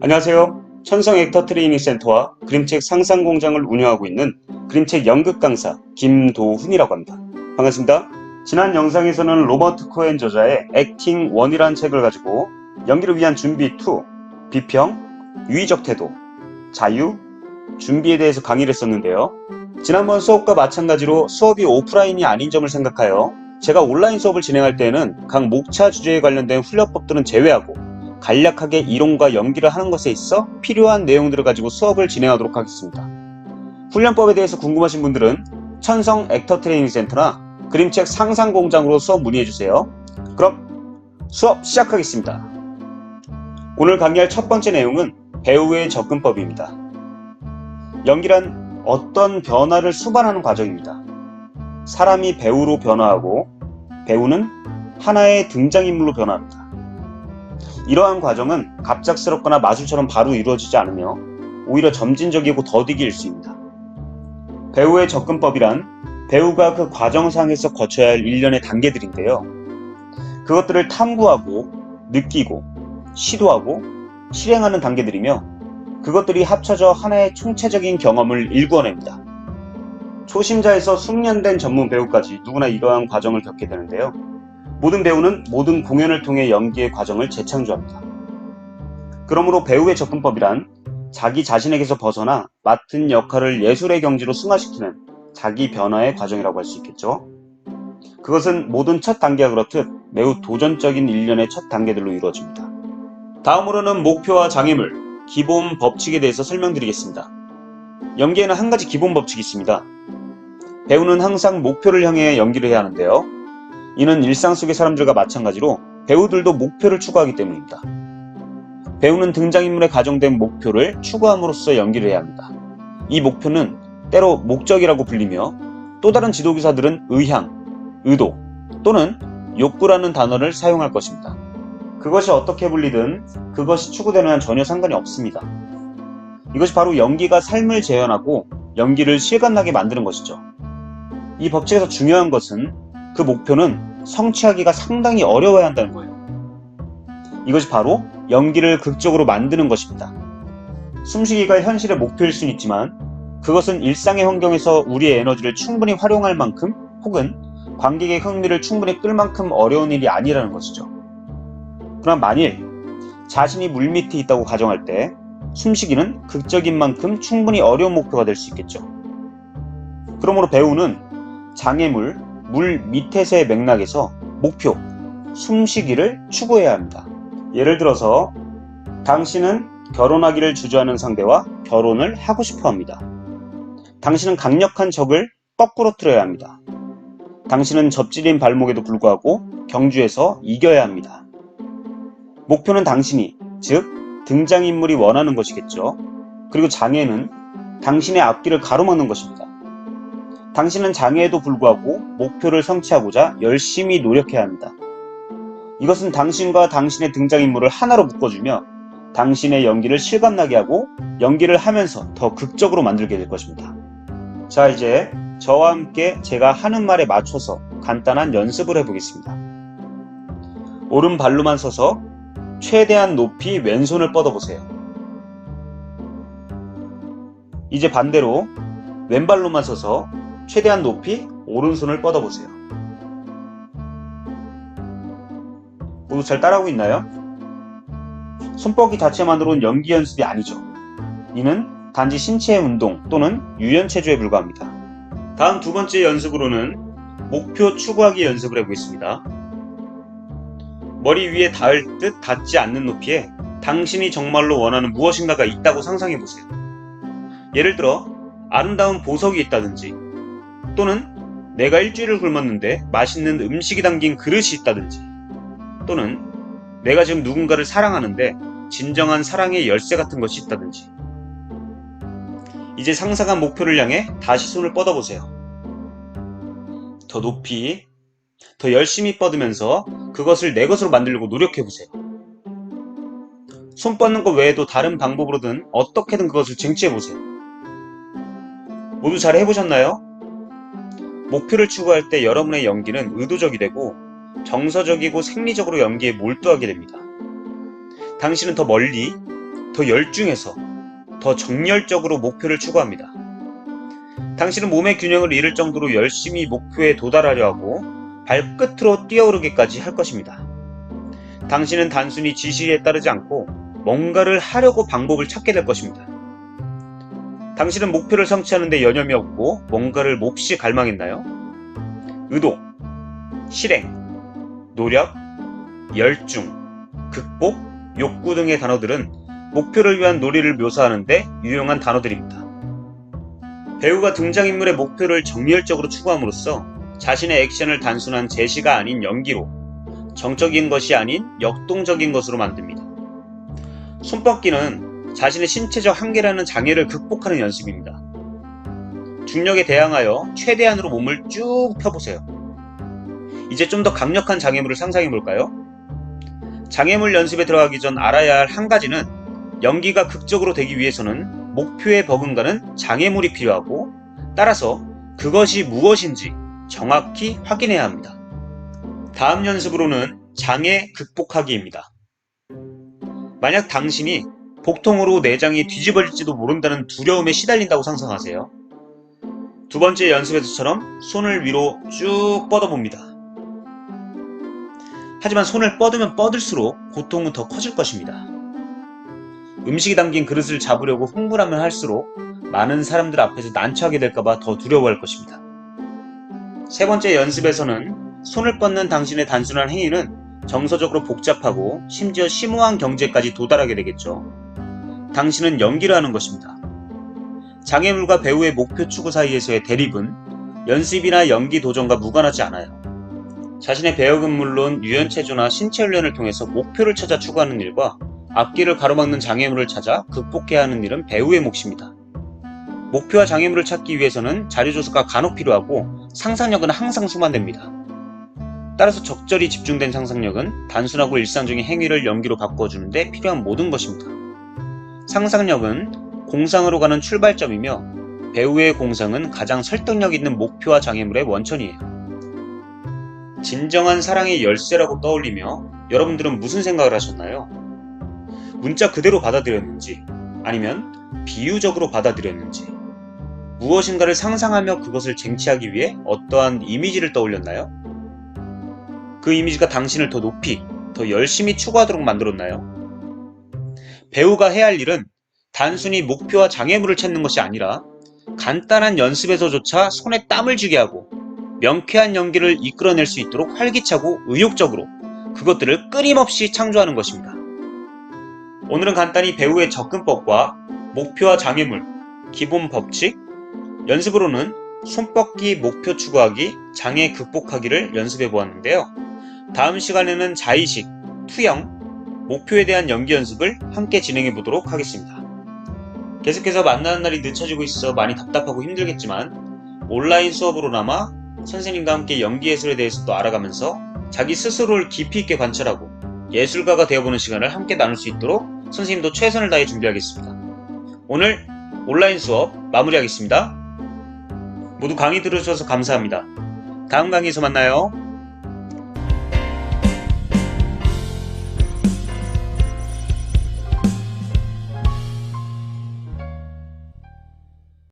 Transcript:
안녕하세요. 천성 액터 트레이닝 센터와 그림책 상상공장을 운영하고 있는 그림책 연극 강사 김도훈이라고 합니다. 반갑습니다. 지난 영상에서는 로버트 코엔 저자의 액팅 1이라는 책을 가지고 연기를 위한 준비 2, 비평, 유의적 태도, 자유, 준비에 대해서 강의를 했었는데요. 지난번 수업과 마찬가지로 수업이 오프라인이 아닌 점을 생각하여 제가 온라인 수업을 진행할 때에는 각 목차 주제에 관련된 훈련법들은 제외하고 간략하게 이론과 연기를 하는 것에 있어 필요한 내용들을 가지고 수업을 진행하도록 하겠습니다. 훈련법에 대해서 궁금하신 분들은 천성 액터 트레이닝 센터나 그림책 상상공장으로 수업 문의해주세요. 그럼 수업 시작하겠습니다. 오늘 강의할 첫 번째 내용은 배우의 접근법입니다. 연기란 어떤 변화를 수반하는 과정입니다. 사람이 배우로 변화하고 배우는 하나의 등장인물로 변화합니다. 이러한 과정은 갑작스럽거나 마술처럼 바로 이루어지지 않으며 오히려 점진적이고 더디기 일수입니다. 배우의 접근법이란 배우가 그 과정상에서 거쳐야 할 일련의 단계들인데요. 그것들을 탐구하고 느끼고 시도하고 실행하는 단계들이며 그것들이 합쳐져 하나의 총체적인 경험을 일구어냅니다. 초심자에서 숙련된 전문 배우까지 누구나 이러한 과정을 겪게 되는데요. 모든 배우는 모든 공연을 통해 연기의 과정을 재창조합니다. 그러므로 배우의 접근법이란 자기 자신에게서 벗어나 맡은 역할을 예술의 경지로 승화시키는 자기 변화의 과정이라고 할 수 있겠죠. 그것은 모든 첫 단계와 그렇듯 매우 도전적인 일련의 첫 단계들로 이루어집니다. 다음으로는 목표와 장애물, 기본 법칙에 대해서 설명드리겠습니다. 연기에는 한 가지 기본 법칙이 있습니다. 배우는 항상 목표를 향해 연기를 해야 하는데요. 이는 일상 속의 사람들과 마찬가지로 배우들도 목표를 추구하기 때문입니다. 배우는 등장인물에 가정된 목표를 추구함으로써 연기를 해야 합니다. 이 목표는 때로 목적이라고 불리며 또 다른 지도교사들은 의향, 의도 또는 욕구라는 단어를 사용할 것입니다. 그것이 어떻게 불리든 그것이 추구되는 한 전혀 상관이 없습니다. 이것이 바로 연기가 삶을 재현하고 연기를 실감나게 만드는 것이죠. 이 법칙에서 중요한 것은 그 목표는 성취하기가 상당히 어려워야 한다는 거예요. 이것이 바로 연기를 극적으로 만드는 것입니다. 숨쉬기가 현실의 목표일 수는 있지만 그것은 일상의 환경에서 우리의 에너지를 충분히 활용할 만큼 혹은 관객의 흥미를 충분히 끌 만큼 어려운 일이 아니라는 것이죠. 그러나 만일 자신이 물밑에 있다고 가정할 때 숨쉬기는 극적인 만큼 충분히 어려운 목표가 될 수 있겠죠. 그러므로 배우는 장애물, 물 밑에서의 맥락에서 목표, 숨쉬기를 추구해야 합니다. 예를 들어서 당신은 결혼하기를 주저하는 상대와 결혼을 하고 싶어 합니다. 당신은 강력한 적을 거꾸로 틀어야 합니다. 당신은 접질린 발목에도 불구하고 경주에서 이겨야 합니다. 목표는 당신이, 즉 등장인물이 원하는 것이겠죠. 그리고 장애는 당신의 앞길을 가로막는 것입니다. 당신은 장애에도 불구하고 목표를 성취하고자 열심히 노력해야 합니다. 이것은 당신과 당신의 등장인물을 하나로 묶어주며 당신의 연기를 실감나게 하고 연기를 하면서 더 극적으로 만들게 될 것입니다. 자, 이제 저와 함께 제가 하는 말에 맞춰서 간단한 연습을 해보겠습니다. 오른발로만 서서 최대한 높이 왼손을 뻗어보세요. 이제 반대로 왼발로만 서서 최대한 높이 오른손을 뻗어보세요. 모두 잘 따라하고 있나요? 손뻗기 자체만으로는 연기 연습이 아니죠. 이는 단지 신체의 운동 또는 유연체조에 불과합니다. 다음 두 번째 연습으로는 목표 추구하기 연습을 해보겠습니다. 머리 위에 닿을 듯 닿지 않는 높이에 당신이 정말로 원하는 무엇인가가 있다고 상상해보세요. 예를 들어 아름다운 보석이 있다든지 또는 내가 일주일을 굶었는데 맛있는 음식이 담긴 그릇이 있다든지 또는 내가 지금 누군가를 사랑하는데 진정한 사랑의 열쇠 같은 것이 있다든지 이제 상상한 목표를 향해 다시 손을 뻗어보세요. 더 높이, 더 열심히 뻗으면서 그것을 내 것으로 만들려고 노력해보세요. 손 뻗는 것 외에도 다른 방법으로든 어떻게든 그것을 쟁취해보세요. 모두 잘 해보셨나요? 목표를 추구할 때 여러분의 연기는 의도적이 되고 정서적이고 생리적으로 연기에 몰두하게 됩니다. 당신은 더 멀리, 더 열중해서 더 정열적으로 목표를 추구합니다. 당신은 몸의 균형을 잃을 정도로 열심히 목표에 도달하려 하고 발끝으로 뛰어오르기까지 할 것입니다. 당신은 단순히 지시에 따르지 않고 뭔가를 하려고 방법을 찾게 될 것입니다. 당신은 목표를 성취하는 데 여념이 없고 뭔가를 몹시 갈망했나요? 의도, 실행, 노력, 열중, 극복, 욕구 등의 단어들은 목표를 위한 놀이를 묘사하는 데 유용한 단어들입니다. 배우가 등장인물의 목표를 정열적으로 추구함으로써 자신의 액션을 단순한 제시가 아닌 연기로, 정적인 것이 아닌 역동적인 것으로 만듭니다. 손뻗기는 자신의 신체적 한계라는 장애를 극복하는 연습입니다. 중력에 대항하여 최대한으로 몸을 쭉 펴보세요. 이제 좀 더 강력한 장애물을 상상해 볼까요? 장애물 연습에 들어가기 전 알아야 할 한 가지는 연기가 극적으로 되기 위해서는 목표에 버금가는 장애물이 필요하고 따라서 그것이 무엇인지 정확히 확인해야 합니다. 다음 연습으로는 장애 극복하기입니다. 만약 당신이 복통으로 내장이 뒤집어질지도 모른다는 두려움에 시달린다고 상상하세요. 두 번째 연습에서처럼 손을 위로 쭉 뻗어봅니다. 하지만 손을 뻗으면 뻗을수록 고통은 더 커질 것입니다. 음식이 담긴 그릇을 잡으려고 흥분하면 할수록 많은 사람들 앞에서 난처하게 될까봐 더 두려워할 것입니다. 세 번째 연습에서는 손을 뻗는 당신의 단순한 행위는 정서적으로 복잡하고 심지어 심오한 경지까지 도달하게 되겠죠. 당신은 연기를 하는 것입니다. 장애물과 배우의 목표 추구 사이에서의 대립은 연습이나 연기 도전과 무관하지 않아요. 자신의 배역은 물론 유연체조나 신체 훈련을 통해서 목표를 찾아 추구하는 일과 앞길을 가로막는 장애물을 찾아 극복해야 하는 일은 배우의 몫입니다. 목표와 장애물을 찾기 위해서는 자료조사가 간혹 필요하고 상상력은 항상 수반됩니다. 따라서 적절히 집중된 상상력은 단순하고 일상적인 행위를 연기로 바꿔주는데 필요한 모든 것입니다. 상상력은 공상으로 가는 출발점이며 배우의 공상은 가장 설득력 있는 목표와 장애물의 원천이에요. 진정한 사랑의 열쇠라고 떠올리며 여러분들은 무슨 생각을 하셨나요? 문자 그대로 받아들였는지 아니면 비유적으로 받아들였는지 무엇인가를 상상하며 그것을 쟁취하기 위해 어떠한 이미지를 떠올렸나요? 그 이미지가 당신을 더 높이, 더 열심히 추구하도록 만들었나요? 배우가 해야 할 일은 단순히 목표와 장애물을 찾는 것이 아니라 간단한 연습에서조차 손에 땀을 쥐게 하고 명쾌한 연기를 이끌어낼 수 있도록 활기차고 의욕적으로 그것들을 끊임없이 창조하는 것입니다. 오늘은 간단히 배우의 접근법과 목표와 장애물, 기본 법칙, 연습으로는 손뻗기, 목표 추구하기, 장애 극복하기를 연습해 보았는데요. 다음 시간에는 자의식, 투영, 목표에 대한 연기 연습을 함께 진행해 보도록 하겠습니다. 계속해서 만나는 날이 늦춰지고 있어 많이 답답하고 힘들겠지만 온라인 수업으로나마 선생님과 함께 연기 예술에 대해서도 알아가면서 자기 스스로를 깊이 있게 관찰하고 예술가가 되어보는 시간을 함께 나눌 수 있도록 선생님도 최선을 다해 준비하겠습니다. 오늘 온라인 수업 마무리하겠습니다. 모두 강의 들어주셔서 감사합니다. 다음 강의에서 만나요.